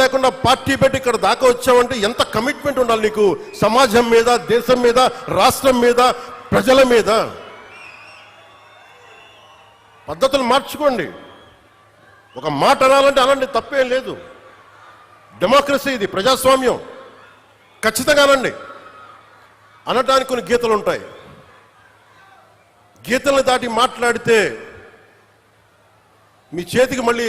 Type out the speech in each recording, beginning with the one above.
లేకుండా పార్టీ పెట్టి ఇక్కడ దాకా వచ్చావంటే ఎంత కమిట్మెంట్ ఉండాలి నీకు, సమాజం మీద, దేశం మీద, రాష్ట్రం మీద, ప్రజల మీద. పద్ధతులు మార్చుకోండి. ఒక మాట అనాలంటే అలాంటి తప్పేం లేదు. డెమోక్రసీ, ఇది ప్రజాస్వామ్యం. ఖచ్చితంగా అనండి. అనడానికి కొన్ని గీతలు ఉంటాయి. గీతలను దాటి మాట్లాడితే మీ చేతికి మళ్ళీ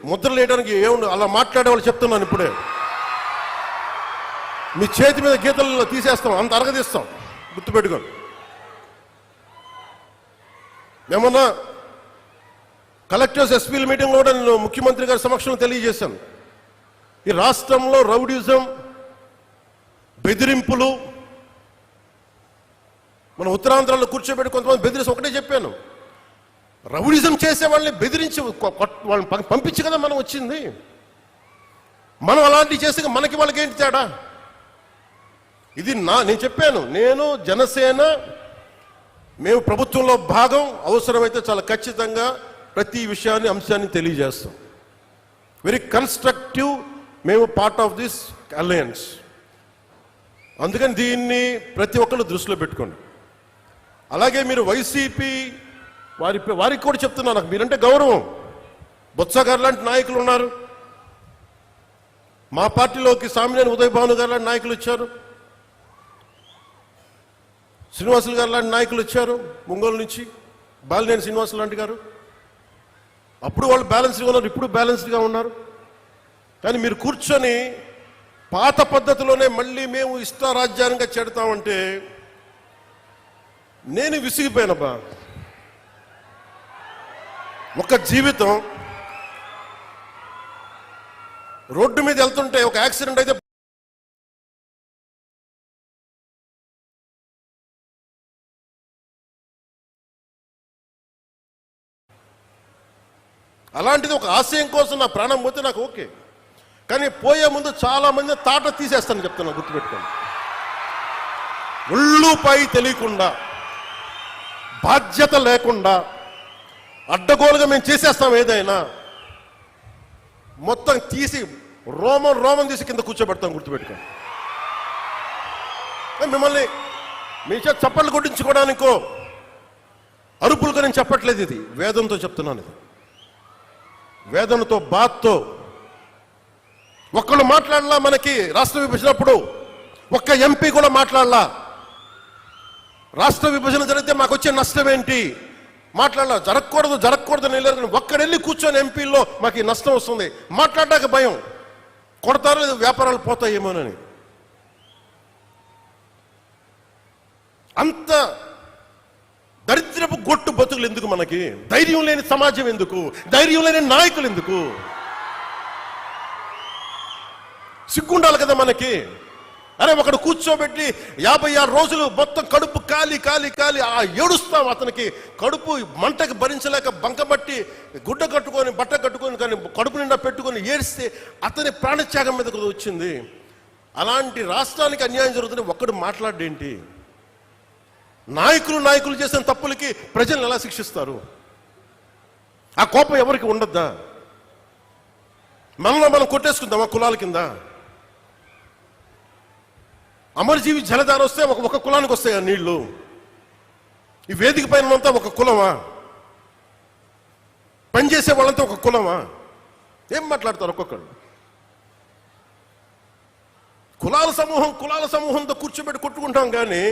ముద్రలు వేయడానికి ఏముండదు. అలా మాట్లాడే వాళ్ళు చెప్తున్నాను ఇప్పుడే. మీ చేతి మీద గీతలు తీసేస్తాం, అంత అరగదీస్తాం, గుర్తుపెట్టుకోండి. ఏమన్నా కలెక్టర్స్ ఎస్పీల మీటింగ్ కూడా నేను ముఖ్యమంత్రి గారి సమక్షంలో తెలియజేశాను. ఈ రాష్ట్రంలో రౌడీజం, బెదిరింపులు, మన ఉత్తరాంధ్రలో కూర్చోబెట్టి కొంతమంది బెదిరించి ఒకటే చెప్పాను, రౌడీజం చేసే వాళ్ళని బెదిరించి వాళ్ళని పంపించి కదా మనం వచ్చింది. మనం అలాంటివి చేస్తే మనకి వాళ్ళకి ఏంటి తేడా? ఇది నేను చెప్పాను, నేను జనసేన మేము ప్రభుత్వంలో భాగం, అవసరమైతే చాలా ఖచ్చితంగా ప్రతి విషయాన్ని, అంశాన్ని తెలియజేస్తాం. వెరీ కన్స్ట్రక్టివ్, మేము పార్ట్ ఆఫ్ దిస్ అలయన్స్. అందుకని దీన్ని ప్రతి ఒక్కళ్ళు దృష్టిలో పెట్టుకోండి. అలాగే మీరు వైసీపీ వారికి కూడా చెప్తున్నాను, నాకు మీరంటే గౌరవం. బొత్స గారు లాంటి నాయకులు ఉన్నారు, మా పార్టీలోకి సామినేని ఉదయ్ భాను గారు లాంటి నాయకులు వచ్చారు, శ్రీనివాసులు గారు లాంటి నాయకులు వచ్చారు ఒంగోలు నుంచి, బాలినేని శ్రీనివాసులు లాంటి గారు. అప్పుడు వాళ్ళు బ్యాలెన్స్డ్గా ఉన్నారు, ఇప్పుడు బ్యాలెన్స్డ్గా ఉన్నారు. కానీ మీరు కూర్చొని పాత పద్ధతిలోనే మళ్ళీ మేము ఇష్టారాజ్యాంగంగా చెడతామంటే నేను విసిగిపోయానబ్బా. ఒక జీవితం రోడ్డు మీద వెళ్తుంటే ఒక యాక్సిడెంట్ అయితే అలాంటిది ఒక ఆశయం కోసం నా ప్రాణం పోతే నాకు ఓకే. కానీ పోయే ముందు చాలా మంది తాట తీసేస్తాను చెప్తాను, గుర్తుపెట్టుకోండి. ఒళ్ళుపై తెలియకుండా, బాధ్యత లేకుండా, అడ్డగోలుగా మేము చేసేస్తాం ఏదైనా, మొత్తం తీసి రోమం తీసి కింద కూర్చోబెడతాం, గుర్తుపెట్టుకోండి. మిమ్మల్ని మీ చేత చప్పట్లు కొట్టించుకోవడానికో అరుపులుగా నేను చెప్పట్లేదు, ఇది వేదంతో చెప్తున్నాను. ఇది వేదనతో, బాధతో. ఒక్కళ్ళు మాట్లాడలా, మనకి రాష్ట్ర విభజనప్పుడు ఒక్క ఎంపీ కూడా మాట్లాడలా. రాష్ట్ర విభజన జరిగితే మాకు వచ్చే నష్టం ఏంటి మాట్లాడలా. జరగకూడదు నేను ఒక్కడెళ్ళి కూర్చొని ఎంపీల్లో మాకు ఈ నష్టం వస్తుంది మాట్లాడడానికి భయం, కొడతారో లేదు వ్యాపారాలు పోతాయేమోనని. అంత దరిద్రపు గొట్టు బతుకులు ఎందుకు మనకి? ధైర్యం లేని సమాజం ఎందుకు? ధైర్యం లేని నాయకులు ఎందుకు? సిగ్గుండాలి కదా మనకి. అరే ఒకడు కూర్చోబెట్టి 56 రోజులు మొత్తం కడుపు కాలి ఏడుస్తాం. అతనికి కడుపు మంటకి భరించలేక బంకబట్టి గుడ్డ కట్టుకొని, బట్ట కట్టుకొని, కానీ కడుపు నిండా పెట్టుకొని ఏడిస్తే అతని ప్రాణత్యాగం మీదకు వచ్చింది. అలాంటి రాష్ట్రానికి అన్యాయం జరుగుతుంది, ఒక్కడు మాట్లాడేంటి? నాయకులు చేసిన తప్పులకి ప్రజలను ఎలా శిక్షిస్తారు? ఆ కోపం ఎవరికి ఉండద్దా? మనలో మనం కొట్టేసుకుందామా కులాల కింద? అమరజీవి జలధార వస్తే ఒక కులానికి వస్తాయి ఆ నీళ్లు. ఈ వేదిక పైన అంతా ఒక కులమా? పనిచేసే వాళ్ళంతా ఒక కులమా? ఏం మాట్లాడతారు ఒక్కొక్కరు? కులాల సమూహంతో కూర్చోబెట్టి కొట్టుకుంటాం, కానీ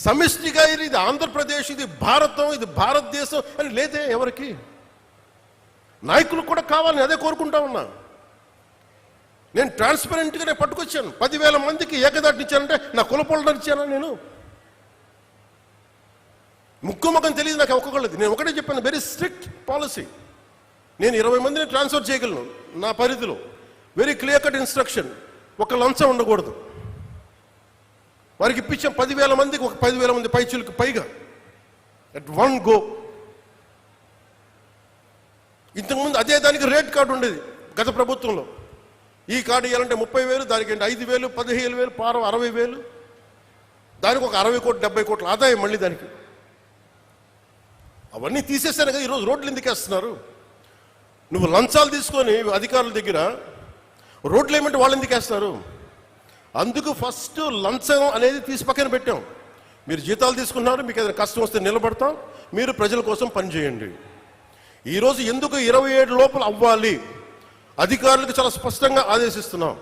సమిష్టిగా ఇది ఆంధ్రప్రదేశ్, ఇది భారతం, ఇది భారతదేశం అని లేదే ఎవరికి. నాయకులు కూడా కావాలని అదే కోరుకుంటా ఉన్నా. నేను ట్రాన్స్పరెంట్గానే పట్టుకొచ్చాను. 10,000 మందికి ఏకదాటిని ఇచ్చానంటే నా కులపోళ్ళని ఇచ్చానా? నేను ముక్కుముఖం తెలియదు నాకు ఒక్కొక్కళ్ళది. నేను ఒకటే చెప్పాను, వెరీ స్ట్రిక్ట్ పాలసీ. నేను 20 మందిని ట్రాన్స్ఫర్ చేయగలను నా పరిధిలో. Very clear cut instruction. ఒక లంచం ఉండకూడదు. వారికి ఇప్పించాం 10,000 మందికి, ఒక 10,000 మంది పైచులకు పైగా అట్ వన్ గో. ఇంతకుముందు అదే దానికి రేట్ కార్డు ఉండేది గత ప్రభుత్వంలో. ఈ కార్డు ఇవ్వాలంటే 30,000, దానికి 5,000, 15,000, పారం 60,000, దానికి ఒక 60 కోట్లు 70 కోట్ల ఆదాయం మళ్ళీ దానికి. అవన్నీ తీసేసాను కదా. ఈరోజు రోడ్లు ఎందుకు వేస్తున్నారు? నువ్వు లంచాలు తీసుకొని అధికారుల దగ్గర రోడ్లు ఏమంటే వాళ్ళు ఎందుకు వేస్తారు? అందుకు ఫస్ట్ లంచం అనేది తీసి పక్కన పెట్టాం. మీరు జీతాలు తీసుకున్నారు, మీకు ఏదైనా కష్టం వస్తే నిలబడతాం, మీరు ప్రజల కోసం పనిచేయండి. ఈరోజు ఎందుకు 27 లోపల అవ్వాలి అధికారులకు చాలా స్పష్టంగా ఆదేశిస్తున్నాం.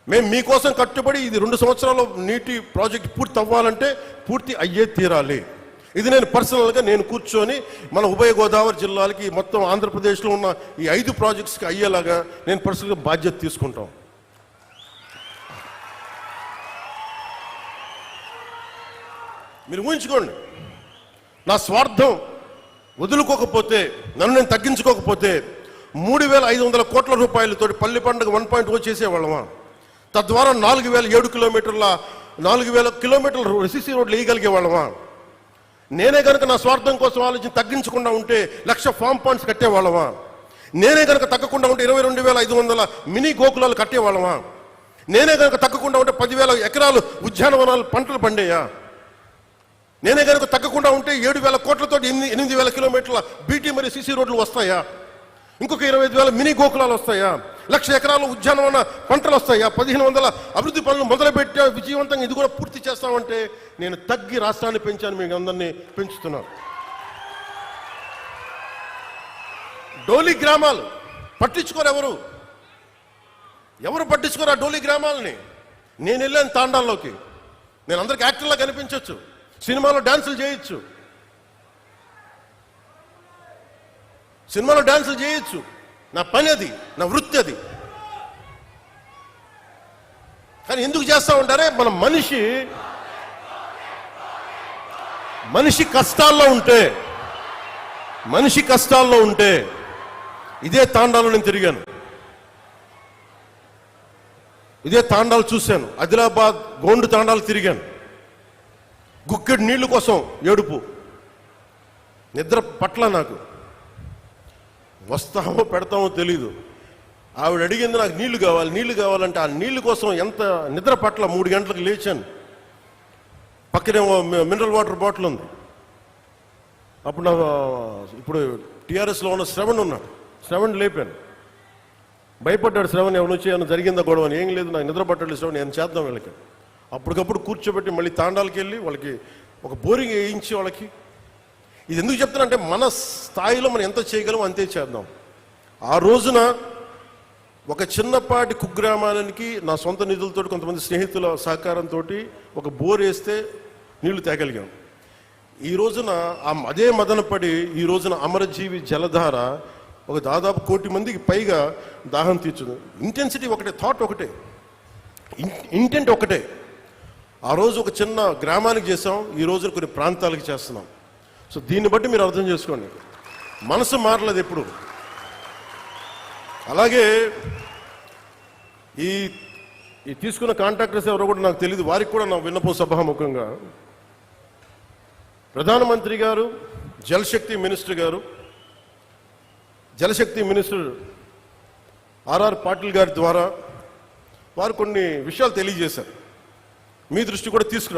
మేము మీకోసం కట్టుబడి ఇది 2 సంవత్సరాలు నీటి ప్రాజెక్ట్ పూర్తి అవ్వాలంటే పూర్తి అయ్యే తీరాలి. ఇది నేను పర్సనల్గా నేను కూర్చొని మన ఉభయ గోదావరి జిల్లాలకి మొత్తం ఆంధ్రప్రదేశ్లో ఉన్న ఈ 5 ప్రాజెక్ట్స్కి అయ్యేలాగా నేను పర్సనల్గా బాధ్యత తీసుకుంటాం. మీరు ఊహించుకోండి, నా స్వార్థం వదులుకోకపోతే, నన్ను నేను తగ్గించుకోకపోతే 3,500 కోట్ల రూపాయలతో పల్లి పండుగ 1.0 చేసేవాళ్ళమా? తద్వారా 4,007 కిలోమీటర్ల 4,000 కిలోమీటర్ల సిసి రోడ్లు వేయగలిగే వాళ్ళమా? నేనే కనుక నా స్వార్థం కోసం ఆలోచన తగ్గించకుండా ఉంటే 1,00,000 ఫామ్ పాండ్స్ కట్టేవాళ్ళమా? నేనే కనుక తగ్గకుండా ఉంటే 22,500 మినీ గోకులాలు కట్టేవాళ్ళమా? నేనే కనుక తగ్గకుండా ఉంటే 10,000 ఎకరాలు ఉద్యానవనాలు పంటలు పండేయా? నేనే కనుక తగ్గకుండా ఉంటే 7,000 కోట్లతో 8,000 కిలోమీటర్ల బీటీ మరియు సిసి రోడ్లు వస్తాయా? ఇంకొక 25,000 మినీ గోకులాలు వస్తాయా? 1,00,000 ఎకరాలు ఉద్యానవన పంటలు వస్తాయా? 1,500 అభివృద్ధి పనులు మొదలుపెట్టా విజయవంతంగా ఇది కూడా పూర్తి చేస్తామంటే నేను తగ్గి రాష్ట్రాన్ని పెంచాను, మీకు అందరినీ పెంచుతున్నాను. డోలి గ్రామాలు పట్టించుకోరు, ఎవరు పట్టించుకోరు ఆ డోలి గ్రామాలని. నేను వెళ్ళాను తాండాల్లోకి, నేను అందరికి యాక్టర్లా కనిపించవచ్చు, సినిమాలో డాన్సులు చేయొచ్చు, నా పని అది, నా వృత్తి అది. కానీ ఎందుకు చేస్తా ఉంటారే, మన మనిషి కష్టాల్లో ఉంటే ఇదే తాండాలో నేను తిరిగాను, ఇదే తాండాలు చూశాను, ఆదిలాబాద్ గోండు తాండాలు తిరిగాను. గుక్కెడు నీళ్లు కోసం ఏడుపు, నిద్ర పట్ల నాకు, వస్తామో పెడతామో తెలీదు. ఆవిడ అడిగింది నాకు నీళ్లు కావాలంటే ఆ నీళ్లు కోసం ఎంత నిద్ర పట్ల 3 గంటలకు లేచాను. పక్కనే మినరల్ వాటర్ బాటిల్ ఉంది. అప్పుడు ఇప్పుడు టీఆర్ఎస్లో ఉన్న శ్రవణ్ ఉన్నాడు, శ్రవణ్ లేపాను. భయపడ్డాడు శ్రవణ్, ఎవరు వచ్చి ఏమైనా జరిగిందా గొడవ అని. ఏం లేదు, నాకు నిద్ర పట్టాడు శ్రవణ్, ఏం చేద్దాం వీళ్ళకి. అప్పటికప్పుడు కూర్చోబెట్టి మళ్ళీ తాండాలకి వెళ్ళి వాళ్ళకి ఒక బోరింగ్ వేయించి వాళ్ళకి. ఇది ఎందుకు చెప్తానంటే మన స్థాయిలో మనం ఎంత చేయగలం అంతే చేద్దాం. ఆ రోజున ఒక చిన్నపాటి కుగ్రామానికి నా సొంత నిధులతో కొంతమంది స్నేహితుల సహకారంతో ఒక బోర్ వేస్తే నీళ్లు తేగలిగాం. ఈ రోజున అదే మదనపడి ఈ రోజున అమరజీవి జలధార ఒక దాదాపు 1 కోటి మందికి పైగా దాహం తీర్చుంది. ఇంటెన్సిటీ ఒకటే, థాట్ ఒకటే, ఇంటెంట్ ఒకటే. ఆ రోజు ఒక చిన్న గ్రామానికి చేసాం, ఈ రోజు కొన్ని ప్రాంతాలకు చేస్తున్నాం. సో దీన్ని బట్టి మీరు అర్థం చేసుకోండి, మనసు మారలేదు ఎప్పుడు. అలాగే ఈ తీసుకున్న కాంట్రాక్టర్స్ ఎవరో కూడా నాకు తెలియదు, వారికి కూడా నా విన్నపం సభాముఖంగా, ప్రధానమంత్రి గారు, జలశక్తి మినిస్టర్ ఆర్ఆర్ పాటిల్ గారి ద్వారా వారు కొన్ని విషయాలు తెలియజేశారు. మీ దృష్టి కూడా తీసుకున్నారు.